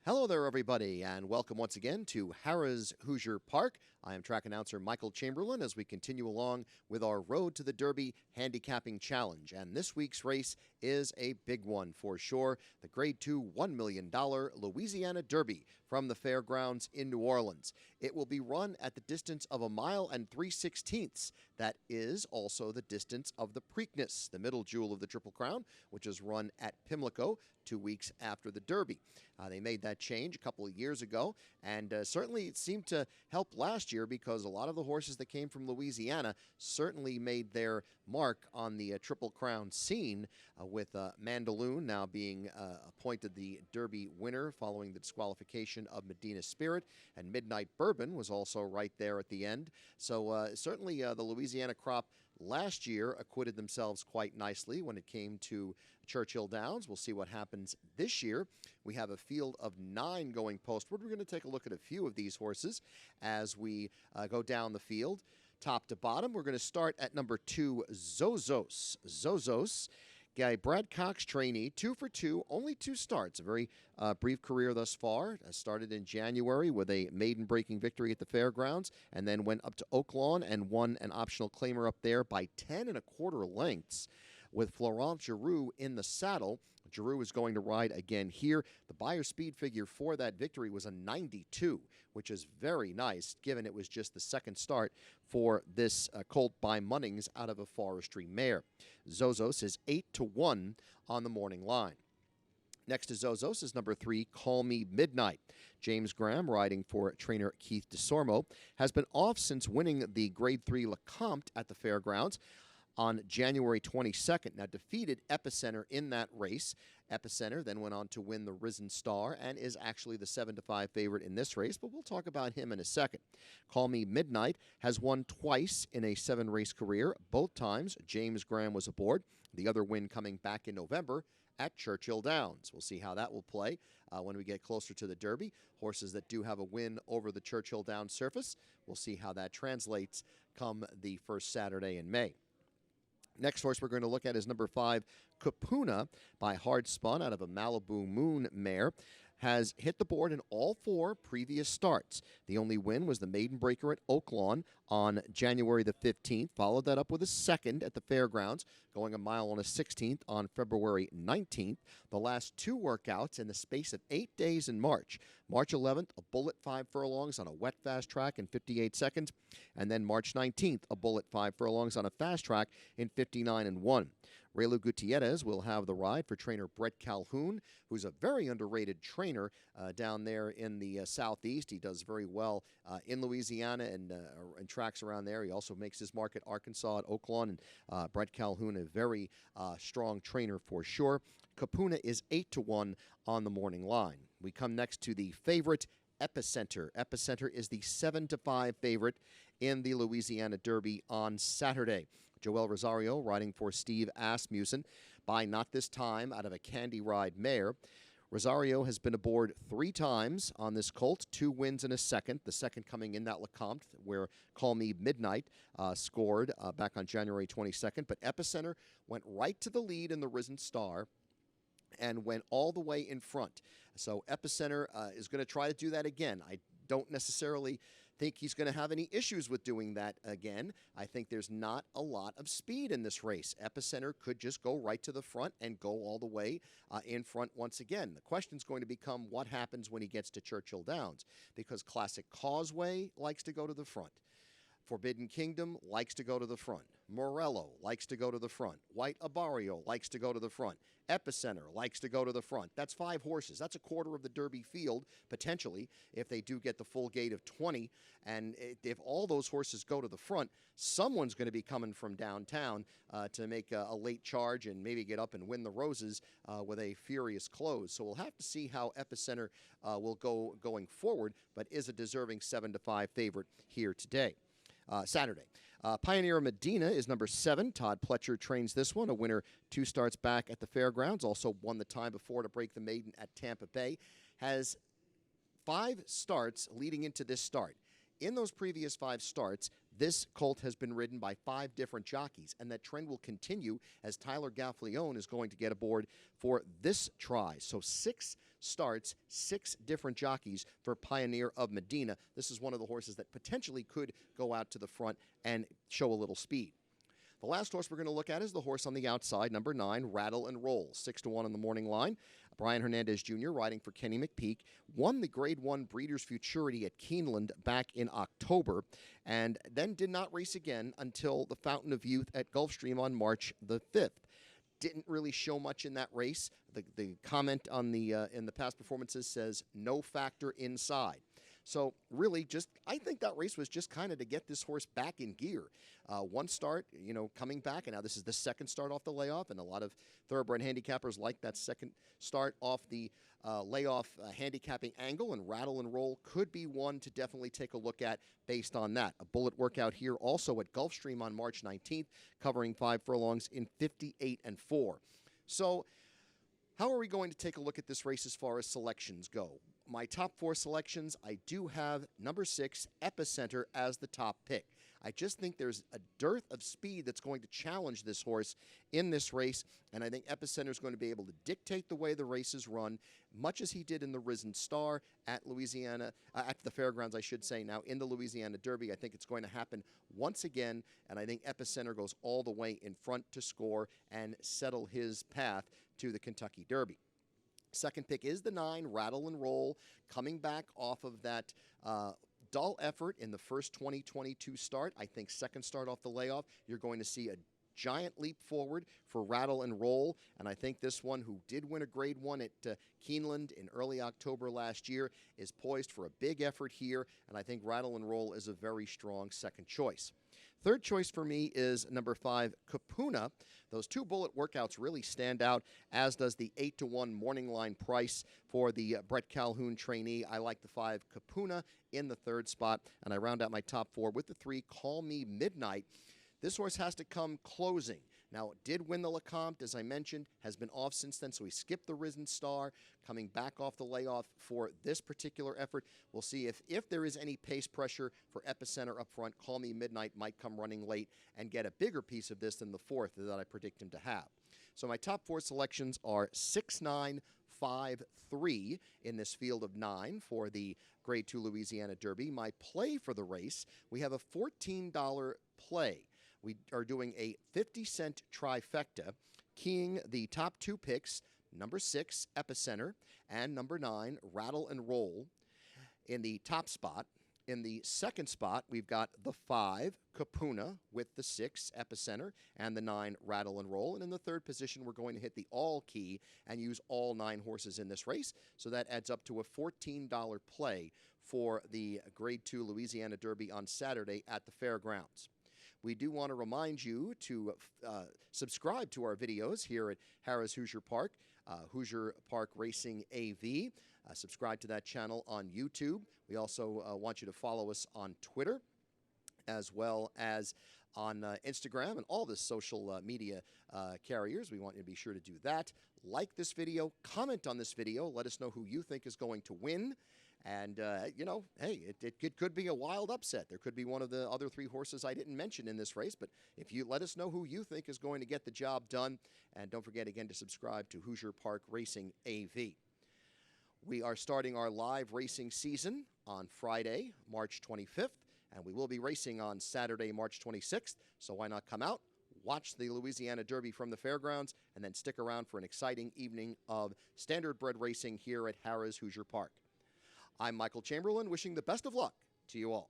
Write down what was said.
Hello there, everybody, and welcome once again to Harrah's Hoosier Park. I am track announcer Michael Chamberlain as we continue along with our Road to the Derby Handicapping Challenge. And this week's race is a big one for sure, the Grade 2 $1 million Louisiana Derby from the fairgrounds in New Orleans. It will be run at the distance of 1 mile and 3/16. That is also the distance of the Preakness, the middle jewel of the Triple Crown, which is run at Pimlico 2 weeks after the Derby. They made that change a couple of years ago, and certainly it seemed to help last year because a lot of the horses that came from Louisiana certainly made their mark on the Triple Crown scene, with Mandaloon now being appointed the Derby winner following the disqualification of Medina Spirit, and Midnight Bourbon was also right there at the end. So certainly the Louisiana crop last year acquitted themselves quite nicely when it came to Churchill Downs. We'll see what happens this year. We have a field of 9 going postward. We're going to take a look at a few of these horses as we go down the field, top to bottom. We're going to start at number 2, Zozos. Zozos, guy Brad Cox trainee, 2 for 2, only 2 starts. A very brief career thus far. Started in January with a maiden-breaking victory at the fairgrounds, and then went up to Oaklawn and won an optional claimer up there by 10 1/4 lengths. With Florent Giroux in the saddle, Giroux is going to ride again here. The Beyer speed figure for that victory was a 92, which is very nice, given it was just the second start for this colt by Munnings out of a forestry mare. Zozos is 8-1 on the morning line. Next to Zozos is number 3, Call Me Midnight. James Graham, riding for trainer Keith DeSormo, has been off since winning the Grade 3 Lecomte at the fairgrounds on January 22nd. Now, defeated Epicenter in that race. Epicenter then went on to win the Risen Star and is actually the 7-5 favorite in this race, but we'll talk about him in a second. Call Me Midnight has won twice in a 7-race career. Both times, James Graham was aboard. The other win coming back in November at Churchill Downs. We'll see how that will play when we get closer to the Derby. Horses that do have a win over the Churchill Downs surface, we'll see how that translates come the first Saturday in May. Next horse we're going to look at is number 5, Kapuna, by Hard Spun out of a Malibu Moon mare. Has hit the board in all 4 previous starts. The only win was the maiden breaker at Oaklawn on January the 15th. Followed that up with a second at the fairgrounds, going 1 mile and 1/16 on February 19th. The last 2 workouts in the space of 8 days in March. March 11th, a bullet 5 furlongs on a wet fast track in 58 seconds. And then March 19th, a bullet 5 furlongs on a fast track in 59-1. Relu Gutierrez will have the ride for trainer Brett Calhoun, who's a very underrated trainer down there in the southeast. He does very well in Louisiana and tracks around there. He also makes his mark at Arkansas at Oaklawn. And Brett Calhoun, a very strong trainer for sure. Kapuna is 8-1 on the morning line. We come next to the favorite, Epicenter. Epicenter is the 7-5 favorite in the Louisiana Derby on Saturday. Joel Rosario riding for Steve Asmussen by Not This Time out of a Candy Ride mare. Rosario has been aboard 3 times on this colt, 2 wins and a second. The second coming in that Lecomte, where Call Me Midnight scored back on January 22nd. But Epicenter went right to the lead in the Risen Star and went all the way in front. So Epicenter is going to try to do that again. I don't necessarily think he's going to have any issues with doing that again. I think there's not a lot of speed in this race. Epicenter could just go right to the front and go all the way in front once again. The question's going to become what happens when he gets to Churchill Downs, because Classic Causeway likes to go to the front. Forbidden Kingdom likes to go to the front. Morello likes to go to the front. White Abarrio likes to go to the front. Epicenter likes to go to the front. That's 5 horses. That's a quarter of the Derby field, potentially, if they do get the full gate of 20. And if all those horses go to the front, someone's going to be coming from downtown to make a late charge and maybe get up and win the Roses with a furious close. So we'll have to see how Epicenter will go going forward, but is a deserving 7-5 favorite here today. Saturday. Pioneer Medina is number 7. Todd Pletcher trains this one, a winner 2 starts back at the fairgrounds, also won the time before to break the maiden at Tampa Bay. Has 5 starts leading into this start. In those previous 5 starts, this colt has been ridden by 5 different jockeys, and that trend will continue as Tyler Gaffleone is going to get aboard for this try. So 6 starts, 6 different jockeys for Pioneer of Medina. This is one of the horses that potentially could go out to the front and show a little speed. The last horse we're going to look at is the horse on the outside, number 9, Rattle and Roll, 6-1 on the morning line. Brian Hernandez Jr., riding for Kenny McPeak, won the Grade 1 Breeders' Futurity at Keeneland back in October, and then did not race again until the Fountain of Youth at Gulfstream on March the 5th. Didn't really show much in that race. The comment on the in the past performances says no factor inside. So really, I think that race was just kind of to get this horse back in gear. One start, coming back, and now this is the second start off the layoff, and a lot of thoroughbred handicappers like that second start off the layoff handicapping angle, and Rattle and Roll could be one to definitely take a look at based on that. A bullet workout here also at Gulfstream on March 19th, covering 5 furlongs in 58-4. So how are we going to take a look at this race as far as selections go? My top 4 selections, I do have number 6, Epicenter, as the top pick. I just think there's a dearth of speed that's going to challenge this horse in this race, and I think Epicenter is going to be able to dictate the way the race is run, much as he did in the Risen Star at Louisiana, at the fairgrounds, I should say, now in the Louisiana Derby. I think it's going to happen once again, and I think Epicenter goes all the way in front to score and settle his path to the Kentucky Derby. Second pick is the 9, Rattle and Roll, coming back off of that dull effort in the first 2022 start. I think second start off the layoff, you're going to see a giant leap forward for Rattle and Roll, and I think this one, who did win a Grade 1 at Keeneland in early October last year, is poised for a big effort here, and I think Rattle and Roll is a very strong second choice. Third choice for me is number 5, Kapuna. Those 2 bullet workouts really stand out, as does the 8-1 morning line price for the Brett Calhoun trainee. I like the 5, Kapuna, in the third spot, and I round out my top 4 with the 3, Call Me Midnight. This horse has to come closing. Now, it did win the Lecomte, as I mentioned, has been off since then, so he skipped the Risen Star, coming back off the layoff for this particular effort. We'll see if there is any pace pressure for Epicenter up front. Call Me Midnight might come running late and get a bigger piece of this than the 4th that I predict him to have. So my top 4 selections are 6, 9, 5, 3 in this field of 9 for the Grade 2 Louisiana Derby. My play for the race, we have a $14 play. We are doing a 50-cent trifecta, keying the top 2 picks, number 6, Epicenter, and number 9, Rattle and Roll, in the top spot. In the second spot, we've got the 5, Kapuna, with the 6, Epicenter, and the 9, Rattle and Roll. And in the third position, we're going to hit the all key and use all 9 horses in this race. So that adds up to a $14 play for the Grade 2 Louisiana Derby on Saturday at the fairgrounds. We do want to remind you to subscribe to our videos here at Harrah's Hoosier Park, Hoosier Park Racing AV. Subscribe to that channel on YouTube. We also want you to follow us on Twitter, as well as on Instagram and all the social media carriers. We want you to be sure to do that. Like this video, comment on this video, let us know who you think is going to win. And, hey, it could be a wild upset. There could be one of the other 3 horses I didn't mention in this race, but if you let us know who you think is going to get the job done, and don't forget again to subscribe to Hoosier Park Racing AV. We are starting our live racing season on Friday, March 25th, and we will be racing on Saturday, March 26th, so why not come out, watch the Louisiana Derby from the fairgrounds, and then stick around for an exciting evening of standardbred racing here at Harrah's Hoosier Park. I'm Michael Chamberlain, wishing the best of luck to you all.